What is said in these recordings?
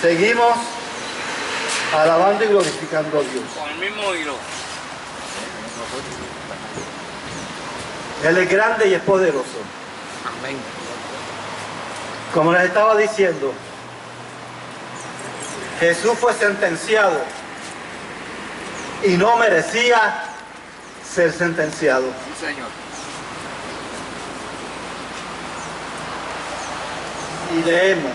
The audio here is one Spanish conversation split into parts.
Seguimos alabando y glorificando a Dios. Con el mismo hilo. Él es grande y es poderoso. Amén. Como les estaba diciendo, Jesús fue sentenciado y no merecía ser sentenciado. Sí, Señor. Y leemos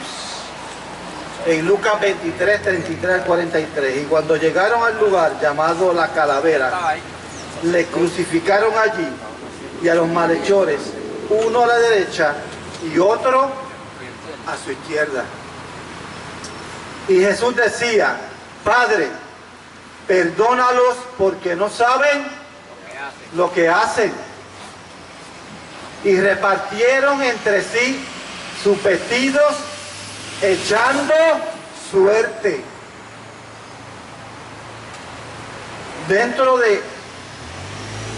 en Lucas 23, 33 al 43. Y cuando llegaron al lugar llamado La Calavera, le crucificaron allí y a los malhechores, uno a la derecha y otro a su izquierda. Y Jesús decía: Padre, perdónalos porque no saben lo que hacen. Y repartieron entre sí sus vestidos, echando suerte. Dentro de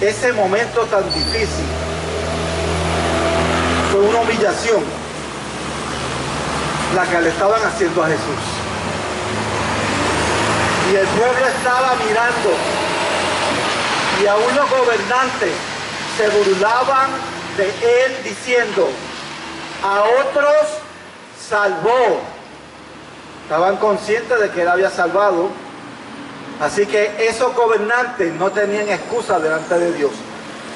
ese momento tan difícil, fue una humillación la que le estaban haciendo a Jesús. Y el pueblo estaba mirando, y aún los gobernantes se burlaban de él diciendo: a otros salvó. Estaban conscientes de que él había salvado. Así que esos gobernantes no tenían excusa delante de Dios,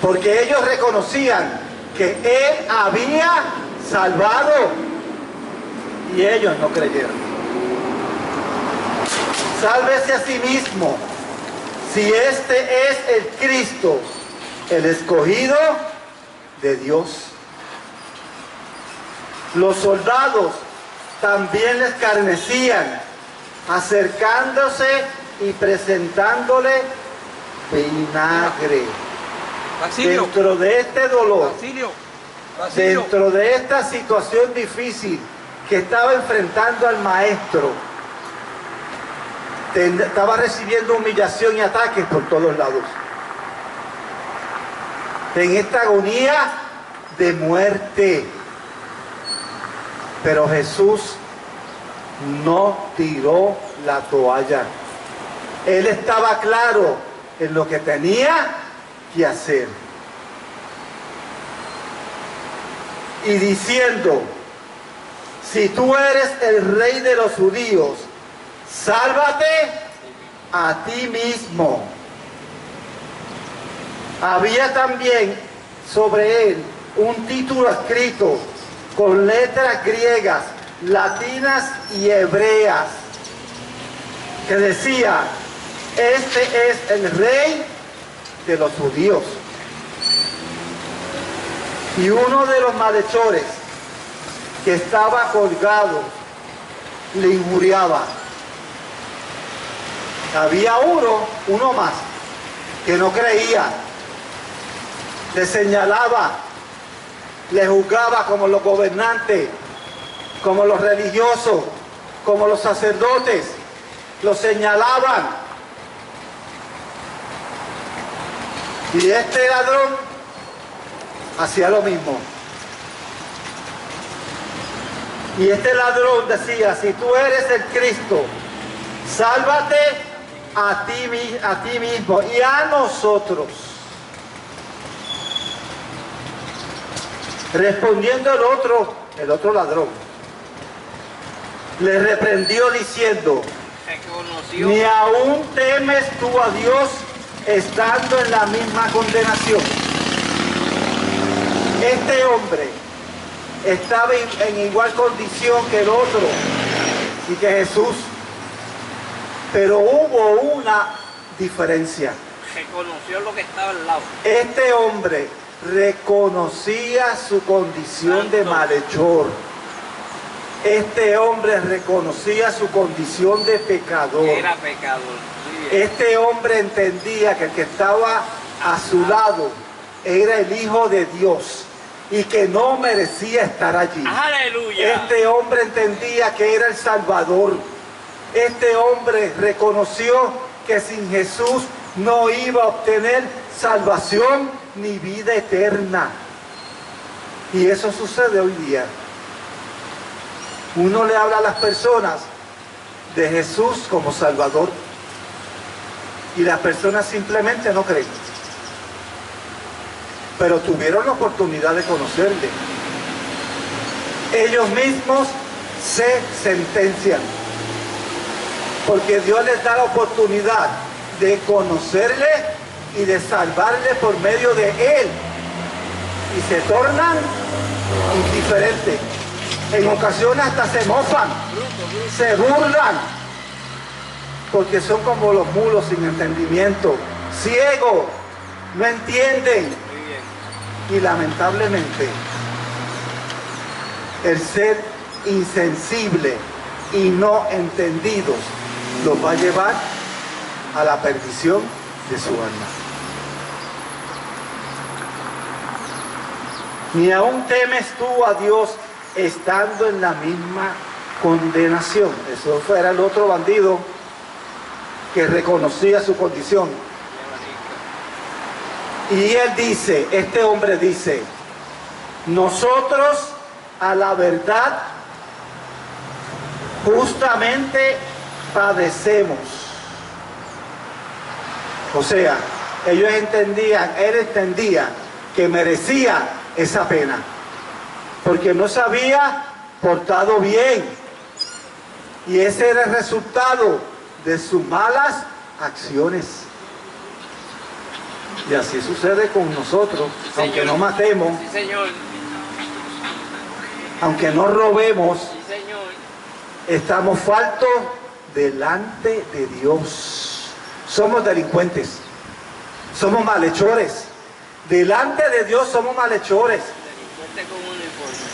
porque ellos reconocían que él había salvado y ellos no creyeron. Sálvese a sí mismo, si este es el Cristo, el escogido de Dios. Los soldados también le escarnecían, acercándose y presentándole vinagre. Basilio. Dentro de este dolor, Basilio. dentro de esta situación difícil que estaba enfrentando al maestro, estaba recibiendo humillación y ataques por todos lados. En esta agonía de muerte. Pero Jesús no tiró la toalla. Él estaba claro en lo que tenía que hacer. Y diciendo: si tú eres el rey de los judíos, sálvate a ti mismo. Había también sobre él un título escrito con letras griegas, latinas y hebreas, que decía: este es el rey de los judíos. Y uno de los malhechores que estaba colgado le injuriaba. Había uno más, que no creía, le señalaba, le juzgaba como los gobernantes, como los religiosos, como los sacerdotes, lo señalaban. Y este ladrón hacía lo mismo. Y este ladrón decía: si tú eres el Cristo, sálvate a ti mismo y a nosotros. Respondiendo el otro ladrón, le reprendió diciendo: ni aún temes tú a Dios estando en la misma condenación. Este hombre estaba en igual condición que el otro y que Jesús, pero hubo una diferencia. Reconoció lo que estaba al lado. Este hombre reconocía su condición de malhechor. Este hombre reconocía su condición de pecador. Era pecador. Este hombre entendía que el que estaba a su lado era el Hijo de Dios y que no merecía estar allí. ¡Aleluya! Este hombre entendía que era el Salvador. Este hombre reconoció que sin Jesús no iba a obtener salvación ni vida eterna. Y eso sucede hoy día. Uno le habla a las personas de Jesús como Salvador. Y las personas simplemente no creen. Pero tuvieron la oportunidad de conocerle. Ellos mismos se sentencian. Porque Dios les da la oportunidad de conocerle y de salvarle por medio de Él. Y se tornan indiferentes. En ocasiones hasta se mofan, se burlan, porque son como los mulos sin entendimiento, ciegos, no entienden. Y lamentablemente, el ser insensible y no entendidos los va a llevar a la perdición de su alma. Ni aún temes tú a Dios estando en la misma condenación. Eso era el otro bandido que reconocía su condición. Y él dice, este hombre dice, nosotros a la verdad justamente padecemos. O sea, ellos entendían, él entendía que merecía esa pena, porque no se había portado bien, y ese era el resultado de sus malas acciones. Y así sucede con nosotros, Sí, aunque señor. no matemos, Sí, señor. aunque no robemos, Sí, señor. estamos faltos delante de Dios. Somos delincuentes, somos malhechores. Delante de Dios somos malhechores. Delincuente con uniforme.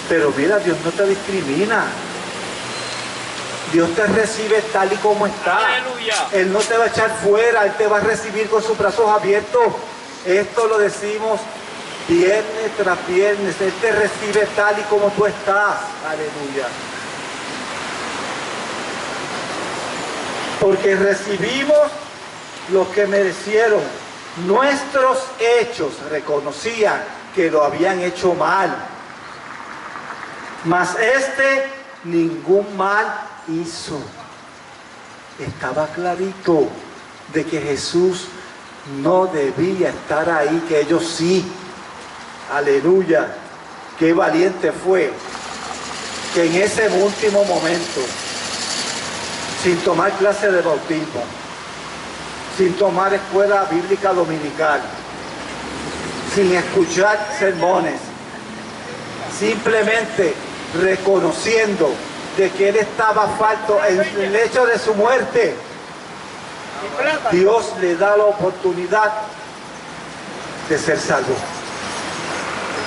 Pero mira, Dios no te discrimina. Dios te recibe tal y como está. Aleluya. Él no te va a echar fuera, Él te va a recibir con sus brazos abiertos. Esto lo decimos viernes tras viernes. Él te recibe tal y como tú estás. Aleluya. Porque recibimos lo que merecieron. Nuestros hechos reconocían que lo habían hecho mal. Mas ningún mal hizo. Estaba clarito de que Jesús no debía estar ahí, que ellos sí. Aleluya. Qué valiente fue que en ese último momento, sin tomar clase de bautismo, sin tomar escuela bíblica dominical, sin escuchar sermones, simplemente reconociendo de que él estaba falto en el hecho de su muerte, Dios le da la oportunidad de ser salvo.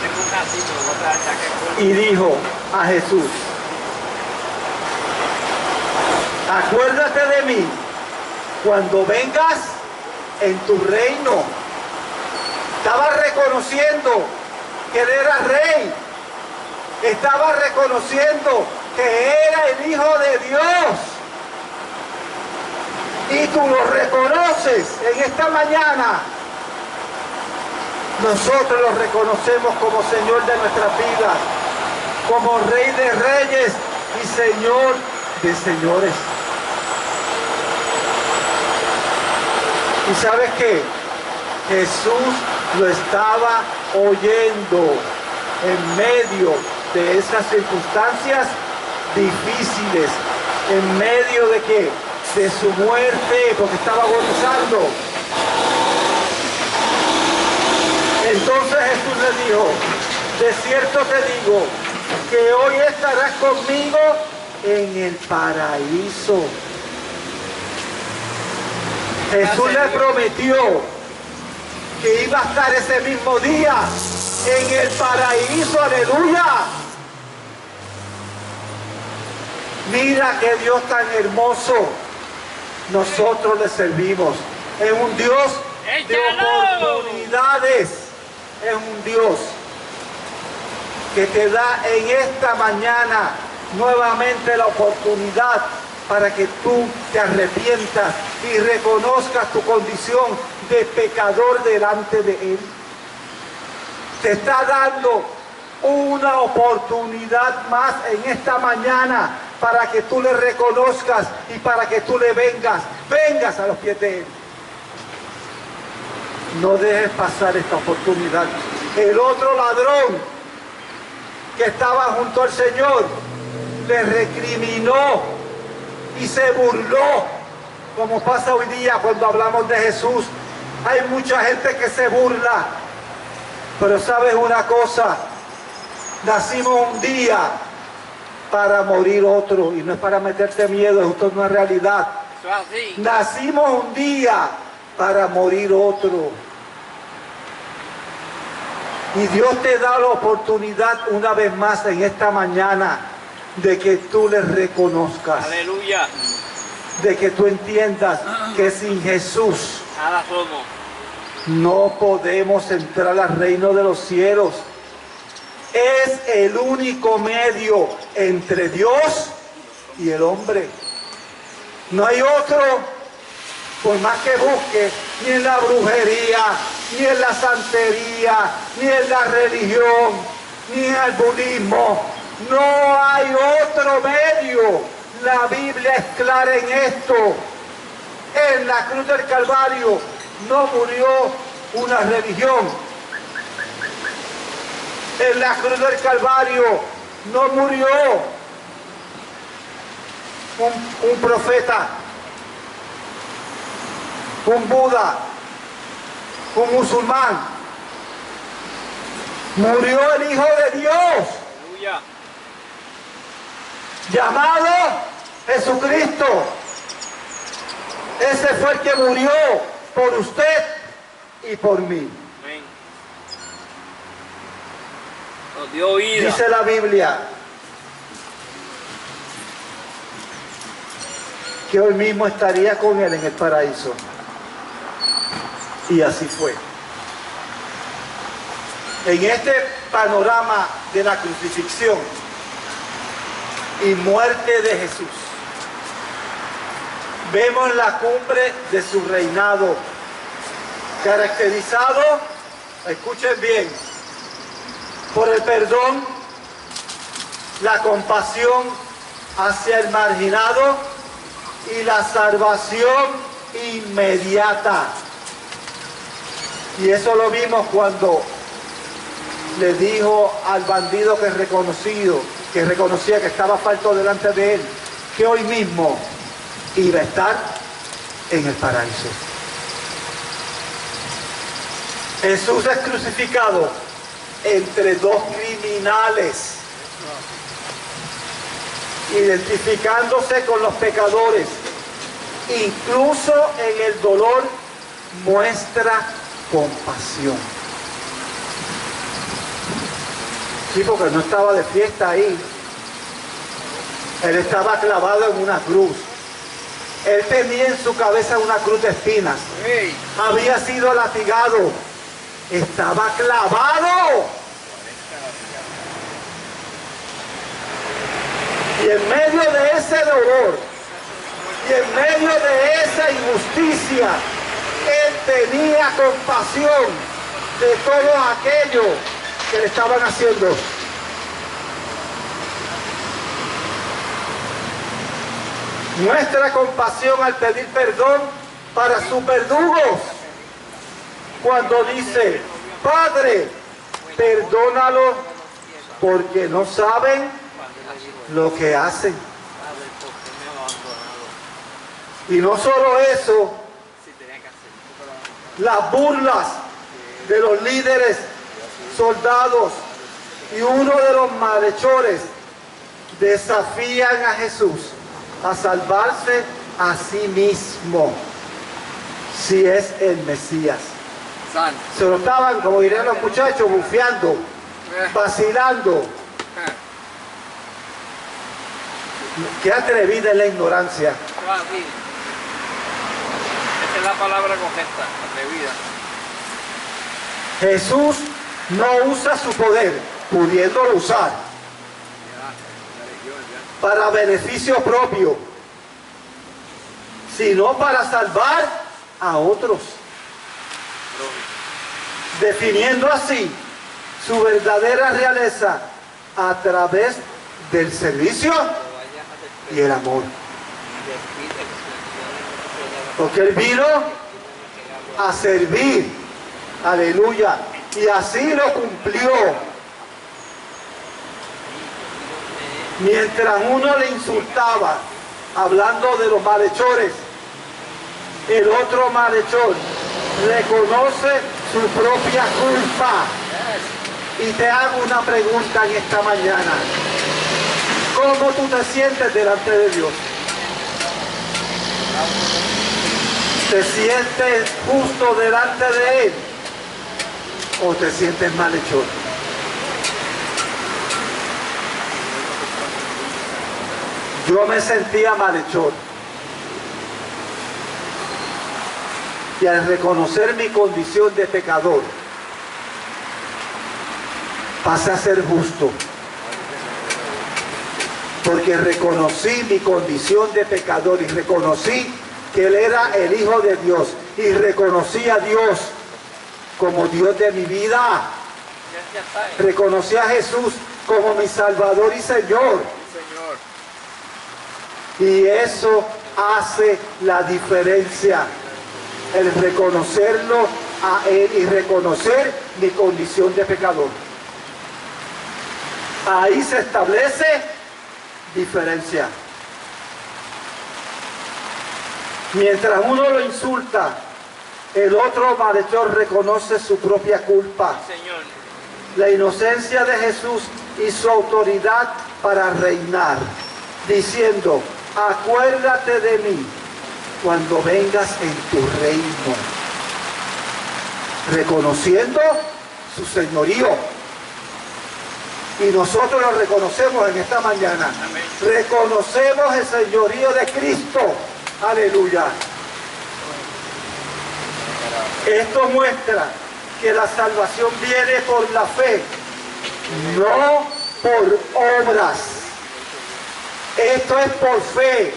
Tengo un casito, otra chaqueta. Y dijo a Jesús, acuérdate de mí cuando vengas en tu reino. Estaba reconociendo que él era rey. Estaba reconociendo que era el Hijo de Dios. Y tú lo reconoces en esta mañana. Nosotros lo reconocemos como Señor de nuestras vidas, como Rey de Reyes y Señor de Señores. ¿Y sabes qué? Jesús lo estaba oyendo en medio de esas circunstancias difíciles, en medio de qué? De su muerte, porque estaba agonizando. Entonces Jesús le dijo, de cierto te digo, que hoy estarás conmigo en el paraíso. Jesús le prometió que iba a estar ese mismo día en el paraíso, aleluya. Mira qué Dios tan hermoso nosotros le servimos. Es un Dios de oportunidades. Es un Dios que te da en esta mañana nuevamente la oportunidad para que tú te arrepientas y reconozcas tu condición de pecador delante de Él. Te está dando una oportunidad más en esta mañana para que tú le reconozcas y para que tú le vengas a los pies de Él. No dejes pasar esta oportunidad. El otro ladrón que estaba junto al Señor le recriminó y se burló, como pasa hoy día cuando hablamos de Jesús. Hay mucha gente que se burla, pero sabes una cosa, nacimos un día para morir otro, y no es para meterte miedo, esto es una realidad. Eso es así. Nacimos un día para morir otro. Y Dios te da la oportunidad una vez más en esta mañana de que tú le reconozcas, Aleluya. de que tú entiendas que sin Jesús Nada somos. no podemos entrar al reino de los cielos. Es el único medio entre Dios y el hombre. No hay otro. Por más que busque, ni en la brujería, ni en la santería, ni en la religión, ni en el budismo, no hay otro medio. La Biblia es clara en esto. En la cruz del Calvario no murió una religión. En la cruz del Calvario no murió un profeta, un Buda, un musulmán. Murió el Hijo de Dios, Aleluya. llamado Jesucristo. Ese fue el que murió por usted y por mí. Amén. Nos dio vida. Dice la Biblia que hoy mismo estaría con Él en el paraíso. Y así fue. En este panorama de la crucifixión y muerte de Jesús, vemos la cumbre de su reinado, caracterizado, escuchen bien, por el perdón, la compasión hacia el marginado y la salvación inmediata. Y eso lo vimos cuando le dijo al bandido que reconocía que estaba falto delante de él, que hoy mismo iba a estar en el paraíso. Jesús es crucificado entre dos criminales, identificándose con los pecadores. Incluso en el dolor muestra compasión. Sí, porque no estaba de fiesta ahí. Él estaba clavado en una cruz. Él tenía en su cabeza una cruz de espinas. Hey. Había sido latigado. Estaba clavado. Y en medio de ese dolor, y en medio de esa injusticia, Él tenía compasión de todo aquello que le estaban haciendo. Muestra compasión al pedir perdón para sus verdugos, cuando dice: Padre, perdónalos porque no saben lo que hacen. Y no solo eso, las burlas de los líderes, soldados y uno de los malhechores desafían a Jesús a salvarse a sí mismo, si es el Mesías. Santo. Se lo estaban, como dirían los muchachos, bufeando, vacilando. Qué atrevida es la ignorancia. Eso es así. Esa es la palabra correcta, atrevida. Jesús no usa su poder, pudiéndolo usar, para beneficio propio, sino para salvar a otros, definiendo así su verdadera realeza a través del servicio y el amor. Porque Él vino a servir, aleluya, y así lo cumplió. Mientras uno le insultaba, hablando de los malhechores, el otro malhechor reconoce su propia culpa. Y te hago una pregunta en esta mañana. ¿Cómo tú te sientes delante de Dios? ¿Te sientes justo delante de Él? ¿O te sientes malhechor? Yo me sentía malhechor. Y al reconocer mi condición de pecador, pasé a ser justo. Porque reconocí mi condición de pecador y reconocí que Él era el Hijo de Dios. Y reconocí a Dios como Dios de mi vida. Reconocí a Jesús como mi Salvador y Señor. Y eso hace la diferencia. El reconocerlo a Él y reconocer mi condición de pecador. Ahí se establece diferencia. Mientras uno lo insulta, el otro malhechor reconoce su propia culpa. Señor. La inocencia de Jesús y su autoridad para reinar, diciendo: acuérdate de mí cuando vengas en tu reino. Reconociendo su señorío. Y nosotros lo reconocemos en esta mañana. Amén. Reconocemos el señorío de Cristo. Aleluya. Esto muestra que la salvación viene por la fe, no por obras. Esto es por fe,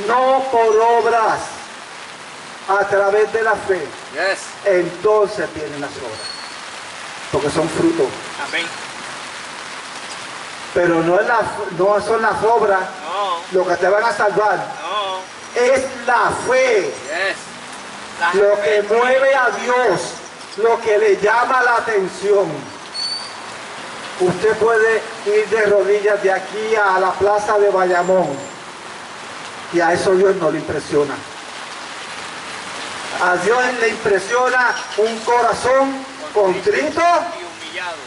no por obras. A través de la fe, entonces vienen las obras, porque son frutos. Amén. Pero no son las obras lo que te van a salvar. No. Es la fe. Lo que mueve a Dios, lo que le llama la atención. Usted puede ir de rodillas de aquí a la plaza de Bayamón y a eso Dios no le impresiona. A Dios le impresiona un corazón contrito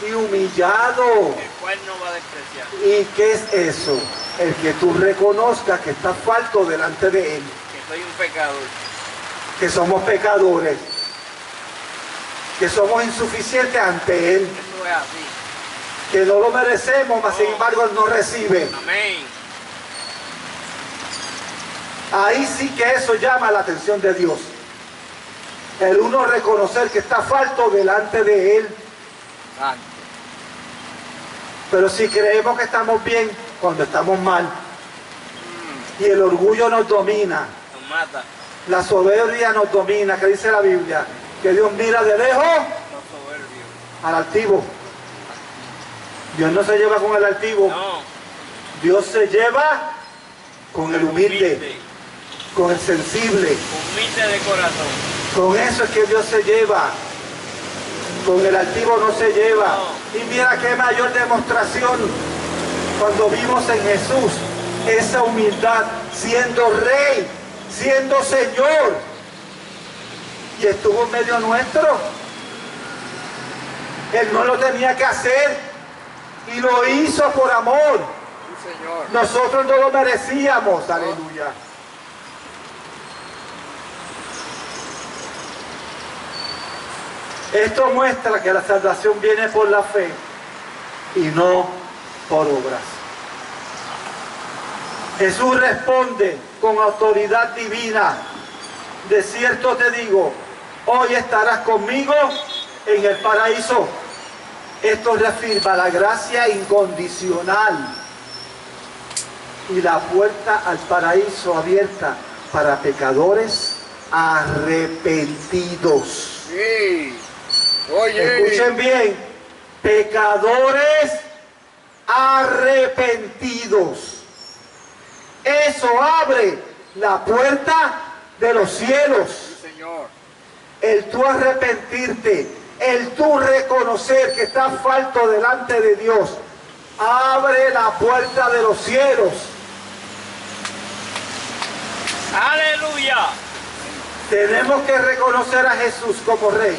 y humillado. El cual no va a despreciar. ¿Y qué es eso? El que tú reconozcas que estás falto delante de Él. Que soy un pecador. Que somos pecadores. Que somos insuficientes ante Él. Eso es así. Que no lo merecemos, mas sin embargo Él nos recibe. Amén. Ahí sí que eso llama la atención de Dios. El uno reconocer que está falto delante de Él. Santo. Pero si creemos que estamos bien cuando estamos mal. Y el orgullo nos domina. Nos mata. La soberbia nos domina, que dice la Biblia. Que Dios mira de lejos Los soberbios. al altivo. Dios no se lleva con el altivo. No. Dios se lleva con el humilde, con el sensible. Humilde de corazón. Con eso es que Dios se lleva. Con el altivo no se lleva. Y mira qué mayor demostración cuando vimos en Jesús esa humildad, siendo rey, siendo Señor. Y estuvo en medio nuestro. Él no lo tenía que hacer y lo hizo por amor. Sí, Señor. Nosotros no lo merecíamos, aleluya. Esto muestra que la salvación viene por la fe y no por obras. Jesús responde con autoridad divina: de cierto te digo, hoy estarás conmigo en el paraíso. Esto reafirma la gracia incondicional y la puerta al paraíso abierta para pecadores arrepentidos. Sí. Oye. Escuchen bien, pecadores arrepentidos. Eso abre la puerta de los cielos. Sí, Señor. El tú arrepentirte, el tú reconocer que estás falto delante de Dios, abre la puerta de los cielos. Aleluya. Tenemos que reconocer a Jesús como Rey,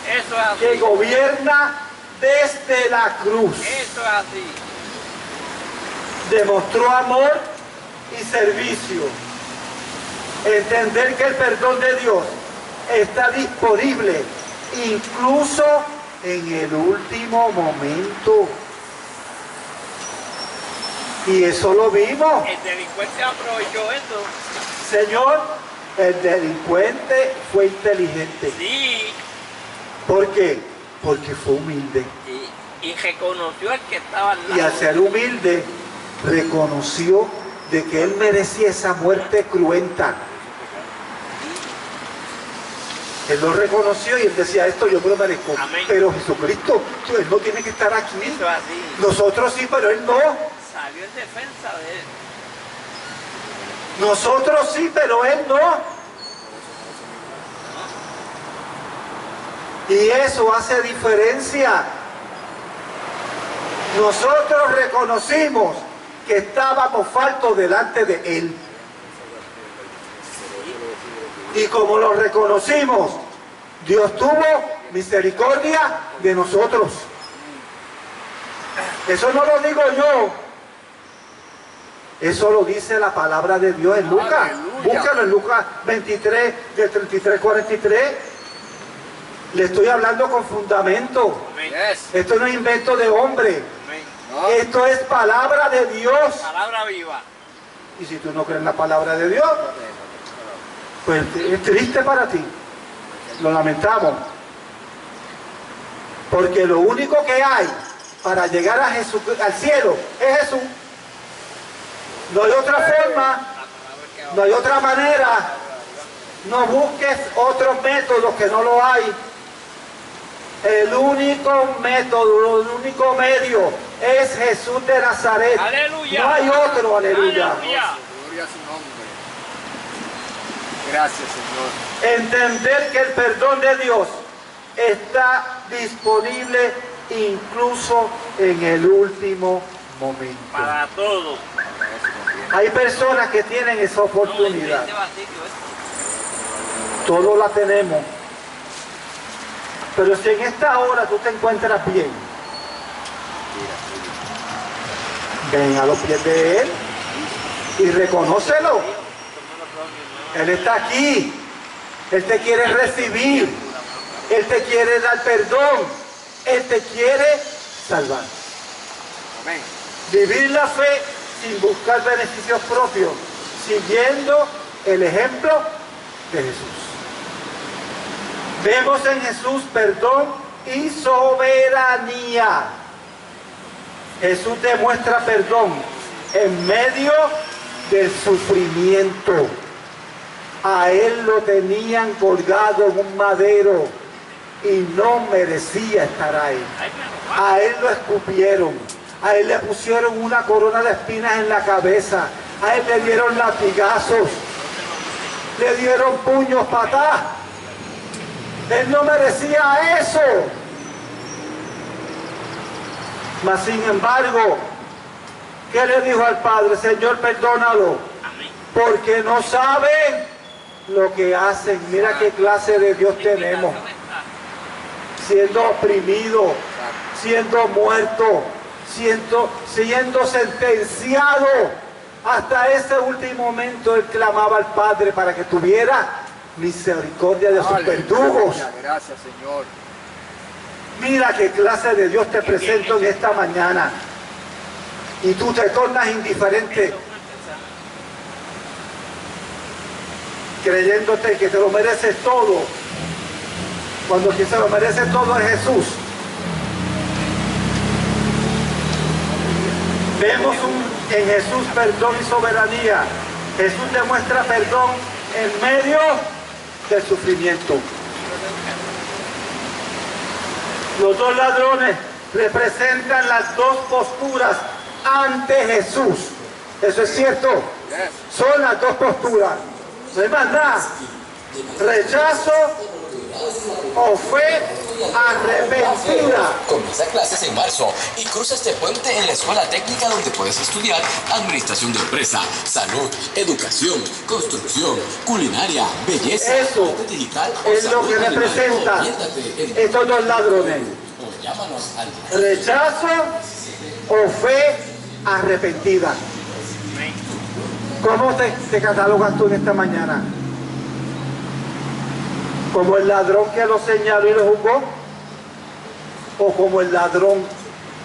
Eso es así. que gobierna desde la cruz. Eso es así. Demostró amor y servicio. Entender que el perdón de Dios está disponible incluso en el último momento. Y eso lo vimos. El delincuente aprovechó eso. Señor, el delincuente fue inteligente. Sí. ¿Por qué? Porque fue humilde. Y reconoció al que estaba al lado. Y al ser humilde, reconoció de que él merecía esa muerte cruenta. Él lo reconoció y él decía, esto yo me lo merezco. Amén. Pero Jesucristo, él no tiene que estar aquí. Eso es así. Nosotros sí, pero él no. Salió en defensa de él. Nosotros sí, pero él no. Y eso hace diferencia. Nosotros reconocimos que estábamos faltos delante de él. Y como lo reconocimos, Dios tuvo misericordia de nosotros. Eso no lo digo yo. Eso lo dice la palabra de Dios en Lucas. Aleluya. Búscalo en Lucas 23, del 33 43. Le estoy hablando con fundamento. Amén. Yes. Esto no es invento de hombre. Amén. No. Esto es palabra de Dios. Palabra viva. Y si tú no crees en la palabra de Dios, pues es triste para ti. Lo lamentamos. Porque lo único que hay para llegar a Jesús, al cielo, es Jesús. No hay otra forma, no hay otra manera. No busques otros métodos que no lo hay. El único método, el único medio es Jesús de Nazaret. Aleluya. No hay otro, aleluya. Aleluya. Gloria a su nombre. Gracias, Señor. Entender que el perdón de Dios está disponible incluso en el último momento. Para todos. Hay personas que tienen esa oportunidad. Todos la tenemos. Pero si en esta hora tú te encuentras bien, ven a los pies de Él y reconócelo. Él está aquí. Él te quiere recibir. Él te quiere dar perdón. Él te quiere salvar. Amén. Vivir la fe sin buscar beneficios propios, siguiendo el ejemplo de Jesús. Vemos en Jesús perdón y soberanía. Jesús demuestra perdón en medio del sufrimiento. A Él lo tenían colgado en un madero y no merecía estar ahí. A Él lo escupieron. A Él le pusieron una corona de espinas en la cabeza. A Él le dieron latigazos. Le dieron puños, patadas. Él no merecía eso. Mas sin embargo, ¿qué le dijo al Padre? Señor, perdónalo, porque no saben lo que hacen. Mira qué clase de Dios tenemos. Siendo oprimido, siendo muerto, siendo sentenciado. Hasta ese último momento Él clamaba al Padre para que tuviera misericordia de sus verdugos. Gracias, Señor. Mira qué clase de Dios te presento en esta mañana. Y tú te tornas indiferente, creyéndote que te lo mereces todo, cuando quien se lo merece todo es Jesús. Vemos en Jesús perdón y soberanía. Jesús demuestra perdón en medio del sufrimiento. Los dos ladrones representan las dos posturas ante Jesús. ¿Eso es cierto? Son las dos posturas. No hay más nada. Rechazo o fe arrepentida. Comienza clases en marzo y cruza este puente en la escuela técnica donde puedes estudiar administración de empresa, salud, educación, construcción, culinaria, belleza, Eso arte digital, es lo que representa estos dos ladrones. O llámanos al Rechazo o fe arrepentida. ¿Cómo te catalogas tú en esta mañana? ¿Como el ladrón que lo señaló y lo juzgó? ¿O como el ladrón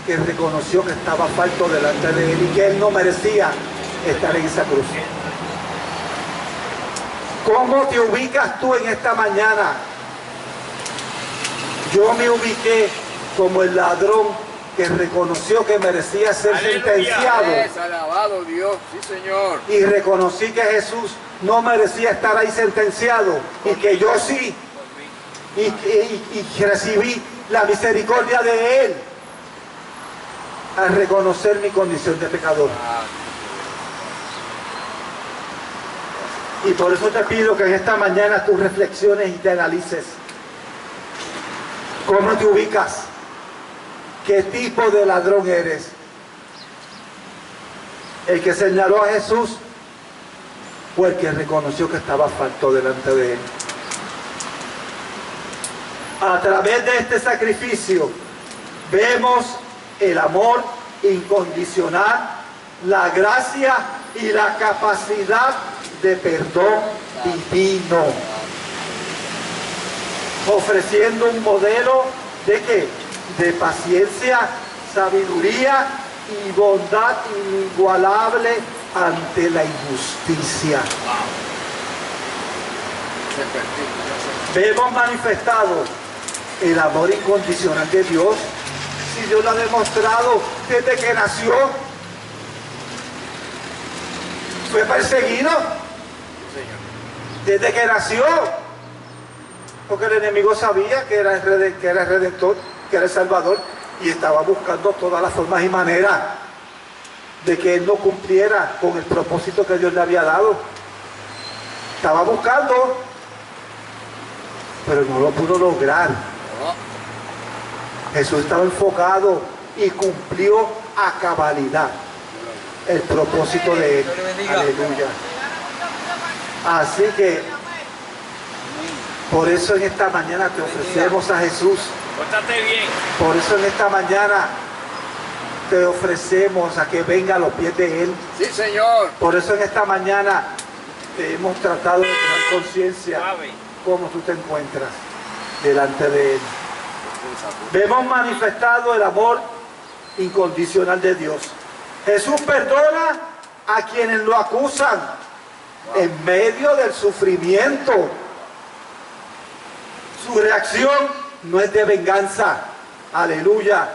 que reconoció que estaba falto delante de él y que él no merecía estar en esa cruz? ¿Cómo te ubicas tú en esta mañana? Yo me ubiqué como el ladrón que reconoció que merecía ser sentenciado. Alabado Dios, sí Señor. Y reconocí que Jesús no merecía estar ahí sentenciado y que yo sí. Y recibí la misericordia de Él al reconocer mi condición de pecador. Y por eso te pido que en esta mañana tú reflexiones y te analices. ¿Cómo te ubicas? ¿Qué tipo de ladrón eres? ¿El que señaló a Jesús o el que reconoció que estaba falto delante de Él? A través de este sacrificio vemos el amor incondicional, la gracia y la capacidad de perdón divino, ofreciendo un modelo ¿de qué? De paciencia, sabiduría y bondad inigualable ante la injusticia. Vemos manifestado el amor incondicional de Dios. Si Dios lo ha demostrado desde que nació, fue perseguido desde que nació, porque el enemigo sabía que era el Redentor, que era el Salvador, y estaba buscando todas las formas y maneras de que él no cumpliera con el propósito que Dios le había dado. Estaba buscando, pero no lo pudo lograr. Jesús estaba enfocado y cumplió a cabalidad el propósito de él. Aleluya. Así que por eso en esta mañana te ofrecemos a Jesús. Pórtate bien. Por eso en esta mañana te ofrecemos a que venga a los pies de Él. Sí, Señor. Por eso en esta mañana te hemos tratado de tener conciencia cómo tú te encuentras delante de Él. Vemos manifestado el amor incondicional de Dios. Jesús perdona a quienes lo acusan en medio del sufrimiento. Su reacción no es de venganza, aleluya,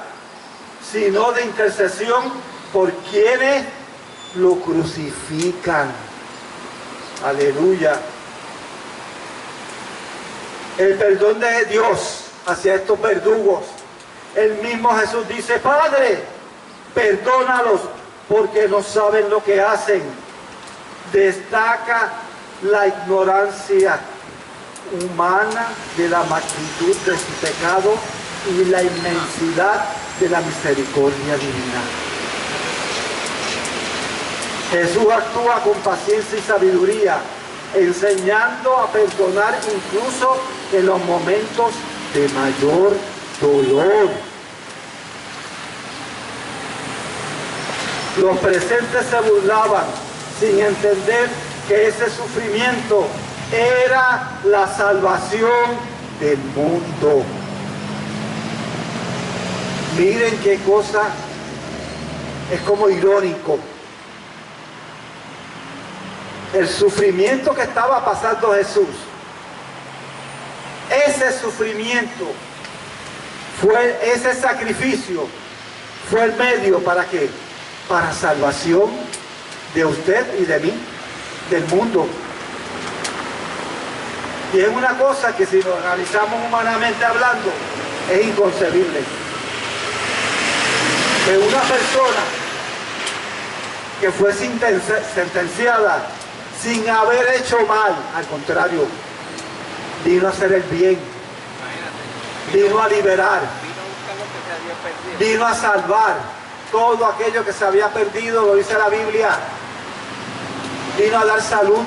sino de intercesión por quienes lo crucifican, aleluya. El perdón de Dios hacia estos verdugos. El mismo Jesús dice: Padre, perdónalos porque no saben lo que hacen. Destaca la ignorancia humana de la magnitud de su pecado y la inmensidad de la misericordia divina. Jesús actúa con paciencia y sabiduría, enseñando a perdonar incluso en los momentos de mayor dolor. Los presentes se burlaban sin entender que ese sufrimiento era la salvación del mundo. Miren qué cosa, es como irónico. El sufrimiento que estaba pasando Jesús, ese sufrimiento, ese sacrificio, fue el medio ¿para qué? Para salvación de usted y de mí, del mundo. Y es una cosa que si lo analizamos humanamente hablando, es inconcebible. Que una persona que fue sentenciada sin haber hecho mal. Al contrario, vino a hacer el bien, vino a liberar, Vino a buscar lo que se había perdido. vino a salvar todo aquello que se había perdido, lo dice la Biblia. Vino a dar salud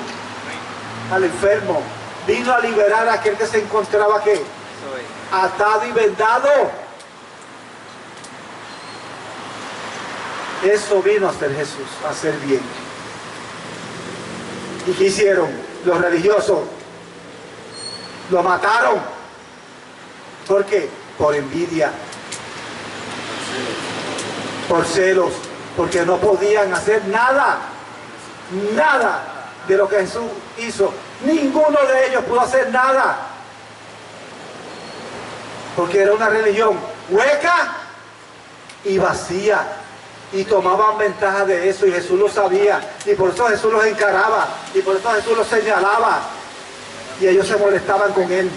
al enfermo, vino a liberar a aquel que se encontraba ¿qué? Eso es. Atado y vendado. Eso vino a hacer Jesús, a hacer bien. ¿Y qué hicieron los religiosos? Lo mataron. ¿Por qué? Por envidia, por celos, porque no podían hacer nada de lo que Jesús hizo. Ninguno de ellos pudo hacer nada, porque era una religión hueca y vacía, y tomaban ventaja de eso, y Jesús lo sabía, y por eso Jesús los encaraba, y por eso Jesús los señalaba, y ellos se molestaban con él,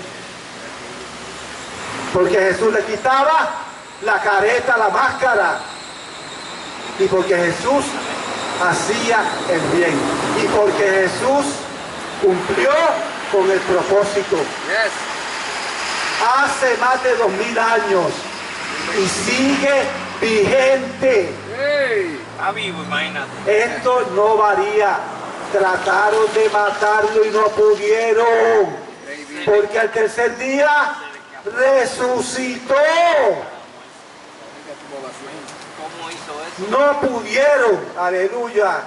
porque Jesús le quitaba la careta, la máscara, y porque Jesús hacía el bien, y porque Jesús cumplió con el propósito. Yes. Hace más de 2000 años y sigue vigente. Hey. Está vivo, imagínate. Esto no varía. Trataron de matarlo y no pudieron, Baby. porque al tercer día resucitó. ¿Cómo hizo eso? No pudieron, aleluya.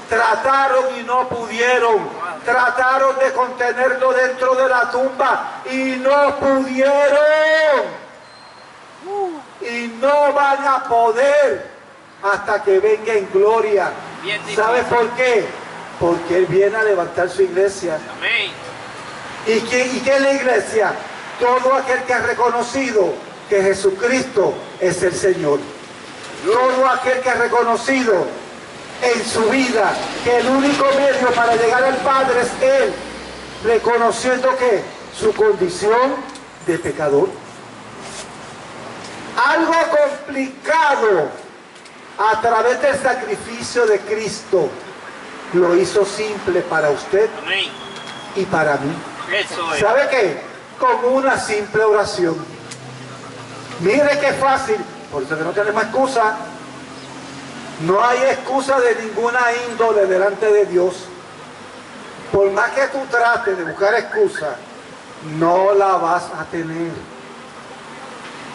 Trataron y no pudieron. Trataron de contenerlo dentro de la tumba y no pudieron. Y no van a poder hasta que venga en gloria. Bien difícil. ¿Sabes por qué? Porque Él viene a levantar su iglesia. Amén. ¿Y qué es la iglesia? Todo aquel que ha reconocido que Jesucristo es el Señor. Todo aquel que ha reconocido en su vida que el único medio para llegar al Padre es Él, reconociendo que su condición de pecador. Algo complicado a través del sacrificio de Cristo lo hizo simple para usted Amén. y para mí. Eso es. ¿Sabe qué? Con una simple oración. Mire qué fácil, por eso que no tenemos excusa. No hay excusa de ninguna índole delante de Dios. Por más que tú trates de buscar excusa, no la vas a tener.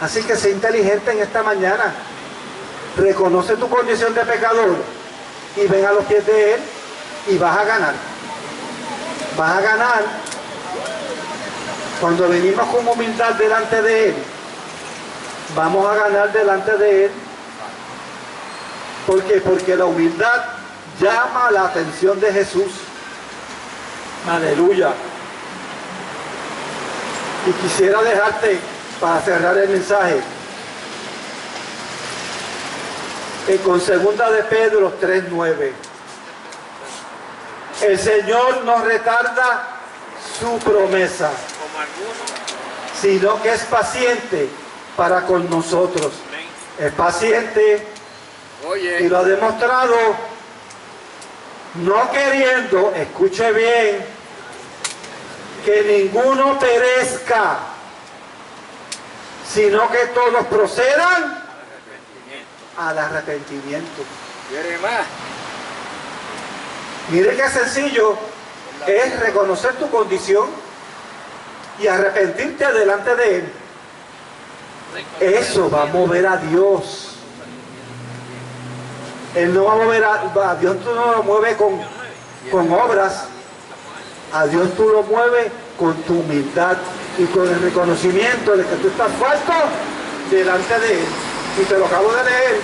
Así que sé inteligente en esta mañana. Reconoce tu condición de pecador y ven a los pies de Él y vas a ganar. Vas a ganar cuando venimos con humildad delante de Él. Vamos a ganar delante de Él. ¿Por qué? Porque la humildad llama la atención de Jesús. Aleluya. Y quisiera dejarte, para cerrar el mensaje, con 2 de Pedro 3:9. El Señor no retarda su promesa, Como algunos. sino que es paciente para con nosotros. Amén. Es paciente y Oye. lo ha demostrado, no queriendo, escuche bien, que ninguno perezca, sino que todos procedan al arrepentimiento. ¿Quiere más? Mire qué sencillo es reconocer tu condición y arrepentirte delante de Él. Eso va a mover a Dios. Él no va a mover a Dios, tú no lo mueves con obras. A Dios tú lo mueves con tu humildad y con el reconocimiento de que tú estás falto delante de Él. Y te lo acabo de leer.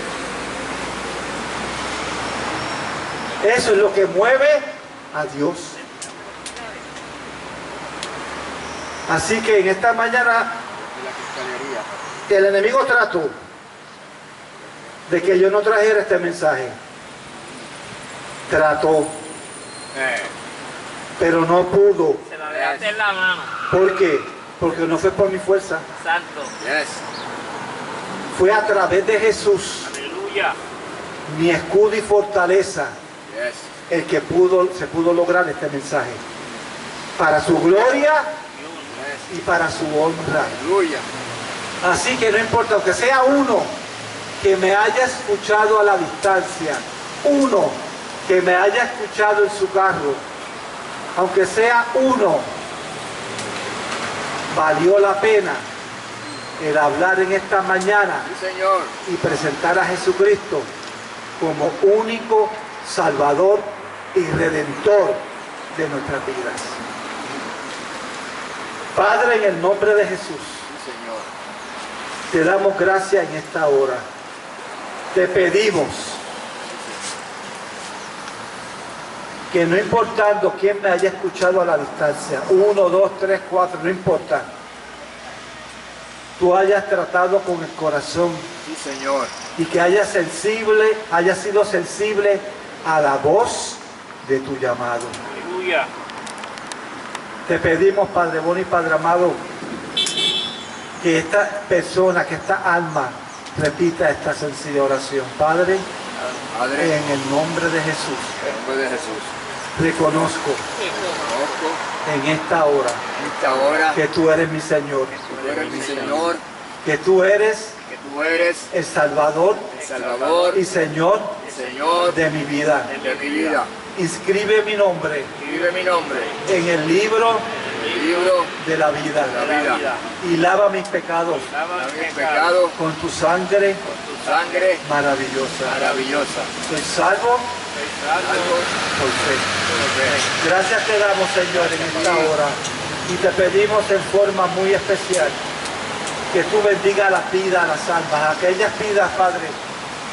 Eso es lo que mueve a Dios. Así que en esta mañana De la cristalería. el enemigo trató de que yo no trajera este mensaje. Trató, pero no pudo. Se la dejaste en la mano. ¿Por qué? Porque no fue por mi fuerza. Santo. Yes. Fue a través de Jesús. Aleluya. mi escudo y fortaleza, Yes. el que se pudo lograr este mensaje. Para su gloria Yes. y para su honra. Aleluya. Así que no importa, aunque sea uno que me haya escuchado a la distancia, uno que me haya escuchado en su carro, aunque sea uno, valió la pena el hablar en esta mañana Sí, Señor. y presentar a Jesucristo como único Salvador y Redentor de nuestras vidas. Padre, en el nombre de Jesús, Sí, Señor. te damos gracias en esta hora. Te pedimos que no importando quién me haya escuchado a la distancia, 1, 2, 3, 4, no importa, tú hayas tratado con el corazón Sí, Señor. y que hayas sido sensible a la voz de tu llamado. Aleluya. Te pedimos, Padre bueno y Padre amado, que esta persona, que esta alma repita esta sencilla oración. Padre, Padre, en el nombre de Jesús, en el nombre de Jesús, reconozco conozco en esta hora en esta hora que tú eres mi Señor, tú eres mi Señor, que tú eres que tú eres el Salvador el Salvador, y Señor Señor de mi vida. de mi vida. Inscribe mi nombre Escribe mi nombre en el libro en el libro de la vida de la vida. y lava mis pecados Lava Dame mi mi pecado con tu sangre con tu sangre maravillosa. maravillosa. Soy salvo Salvo por fe. por fe. Gracias te damos, Señor, en esta hora. Y te pedimos en forma muy especial que tú bendiga las vidas, las almas, aquellas vidas, Padre,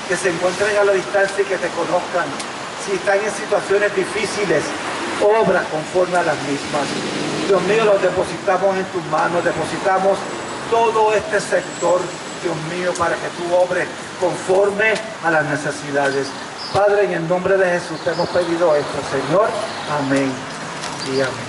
que se encuentren a la distancia y que te conozcan. Si están en situaciones difíciles, obra conforme a las mismas. Dios mío, los depositamos en tus manos, depositamos todo este sector, Dios mío, para que tú obres conforme a las necesidades. Padre, en el nombre de Jesús te hemos pedido esto, Señor. Amén y amén.